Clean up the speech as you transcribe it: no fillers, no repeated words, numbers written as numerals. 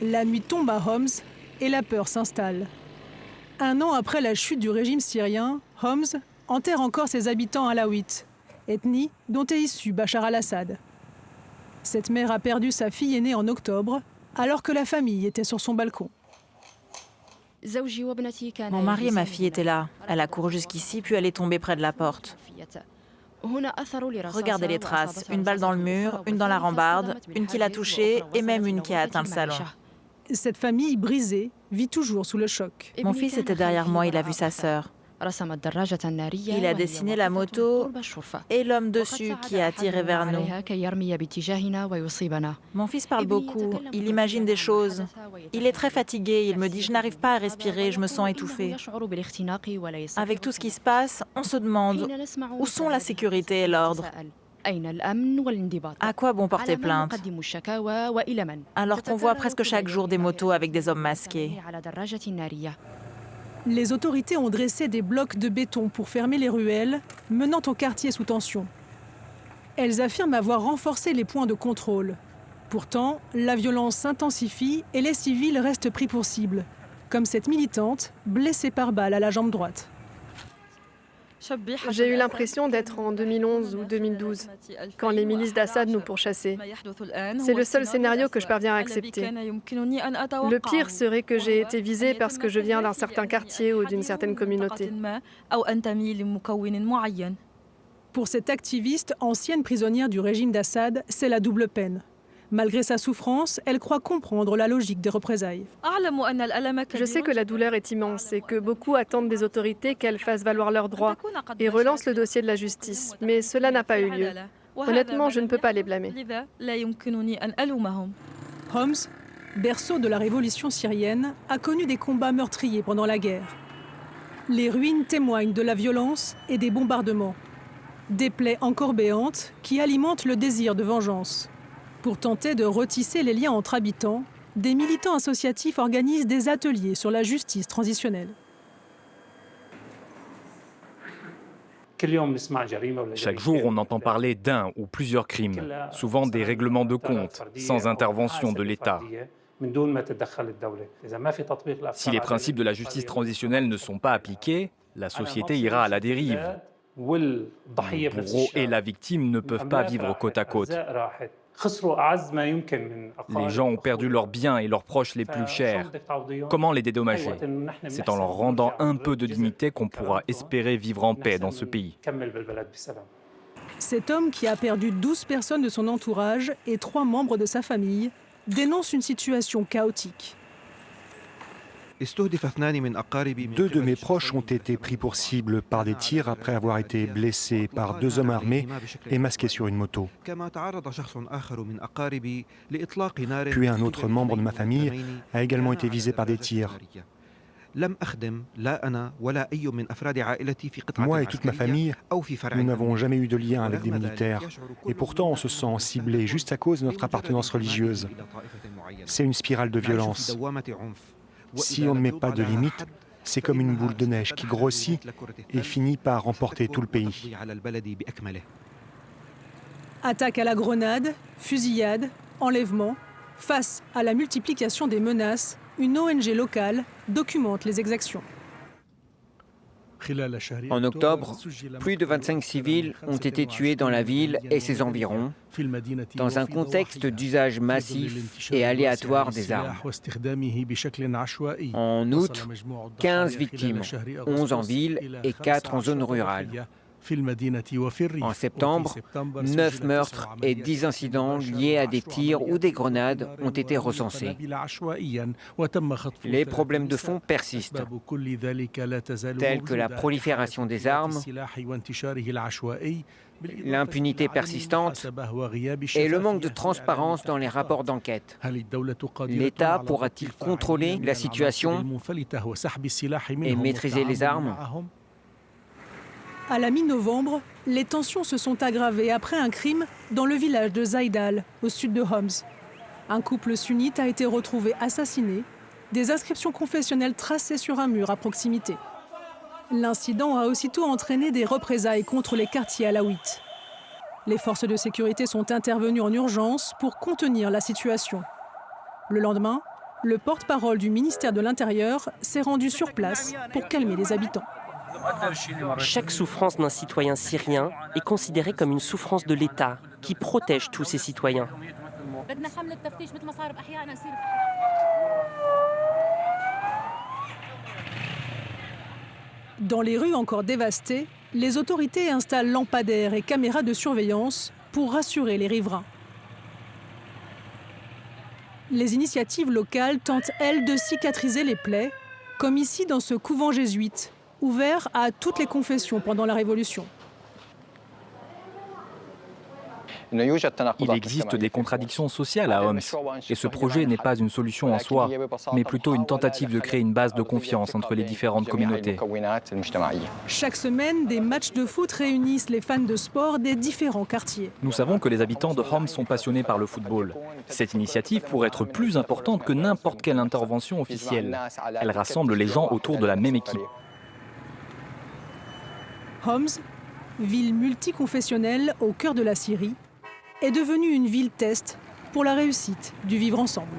La nuit tombe à Homs et la peur s'installe. Un an après la chute du régime syrien, Homs enterre encore ses habitants alaouites, ethnie dont est issu Bachar al-Assad. Cette mère a perdu sa fille aînée en octobre, alors que la famille était sur son balcon. Mon mari et ma fille étaient là. Elle a couru jusqu'ici, puis elle est tombée près de la porte. Regardez les traces, une balle dans le mur, une dans la rambarde, une qui l'a touchée et même une qui a atteint le salon. Cette famille brisée vit toujours sous le choc. Mon fils était derrière moi, il a vu sa sœur. Il a dessiné la moto et l'homme dessus qui a tiré vers nous. Mon fils parle beaucoup, il imagine des choses. Il est très fatigué, il me dit « je n'arrive pas à respirer, je me sens étouffé ». Avec tout ce qui se passe, on se demande où sont la sécurité et l'ordre. À quoi bon porter plainte alors qu'on voit presque chaque jour des motos avec des hommes masqués? Les autorités ont dressé des blocs de béton pour fermer les ruelles, menant au quartier sous tension. Elles affirment avoir renforcé les points de contrôle. Pourtant, la violence s'intensifie et les civils restent pris pour cible, comme cette militante blessée par balle à la jambe droite. J'ai eu l'impression d'être en 2011 ou 2012, quand les milices d'Assad nous pourchassaient. C'est le seul scénario que je parviens à accepter. Le pire serait que j'ai été visée parce que je viens d'un certain quartier ou d'une certaine communauté. Pour cette activiste, ancienne prisonnière du régime d'Assad, c'est la double peine. Malgré sa souffrance, elle croit comprendre la logique des représailles. Je sais que la douleur est immense et que beaucoup attendent des autorités qu'elles fassent valoir leurs droits et relancent le dossier de la justice, mais cela n'a pas eu lieu. Honnêtement, je ne peux pas les blâmer. Homs, berceau de la révolution syrienne, a connu des combats meurtriers pendant la guerre. Les ruines témoignent de la violence et des bombardements. Des plaies encore béantes qui alimentent le désir de vengeance. Pour tenter de retisser les liens entre habitants, des militants associatifs organisent des ateliers sur la justice transitionnelle. Chaque jour, on entend parler d'un ou plusieurs crimes, souvent des règlements de compte, sans intervention de l'État. Si les principes de la justice transitionnelle ne sont pas appliqués, la société ira à la dérive. Le bourreau et la victime ne peuvent pas vivre côte à côte. Les gens ont perdu leurs biens et leurs proches les plus chers. Comment les dédommager? C'est en leur rendant un peu de dignité qu'on pourra espérer vivre en paix dans ce pays. Cet homme qui a perdu 12 personnes de son entourage et 3 membres de sa famille dénonce une situation chaotique. 2 de mes proches ont été pris pour cible par des tirs après avoir été blessés par 2 hommes armés et masqués sur une moto. Puis un autre membre de ma famille a également été visé par des tirs. Moi et toute ma famille, nous n'avons jamais eu de lien avec des militaires. Et pourtant, on se sent ciblé juste à cause de notre appartenance religieuse. C'est une spirale de violence. Si on ne met pas de limite, c'est comme une boule de neige qui grossit et finit par emporter tout le pays. Attaque à la grenade, fusillade, enlèvement. Face à la multiplication des menaces, une ONG locale documente les exactions. En octobre, plus de 25 civils ont été tués dans la ville et ses environs, dans un contexte d'usage massif et aléatoire des armes. En août, 15 victimes, 11 en ville et 4 en zone rurale. En septembre, 9 meurtres et 10 incidents liés à des tirs ou des grenades ont été recensés. Les problèmes de fond persistent, tels que la prolifération des armes, l'impunité persistante et le manque de transparence dans les rapports d'enquête. L'État pourra-t-il contrôler la situation et maîtriser les armes ? À la mi-novembre, les tensions se sont aggravées après un crime dans le village de Zaïdal, au sud de Homs. Un couple sunnite a été retrouvé assassiné, des inscriptions confessionnelles tracées sur un mur à proximité. L'incident a aussitôt entraîné des représailles contre les quartiers alaouites. Les forces de sécurité sont intervenues en urgence pour contenir la situation. Le lendemain, Le porte-parole du ministère de l'Intérieur s'est rendu sur place pour calmer les habitants. Chaque souffrance d'un citoyen syrien est considérée comme une souffrance de l'État qui protège tous ses citoyens. Dans les rues encore dévastées, les autorités installent lampadaires et caméras de surveillance pour rassurer les riverains. Les initiatives locales tentent, elles, de cicatriser les plaies, comme ici dans ce couvent jésuite, ouvert à toutes les confessions pendant la Révolution. Il existe des contradictions sociales à Homs, et ce projet n'est pas une solution en soi, mais plutôt une tentative de créer une base de confiance entre les différentes communautés. Chaque semaine, des matchs de foot réunissent les fans de sport des différents quartiers. Nous savons que les habitants de Homs sont passionnés par le football. Cette initiative pourrait être plus importante que n'importe quelle intervention officielle. Elle rassemble les gens autour de la même équipe. Homs, ville multiconfessionnelle au cœur de la Syrie, est devenue une ville test pour la réussite du vivre ensemble.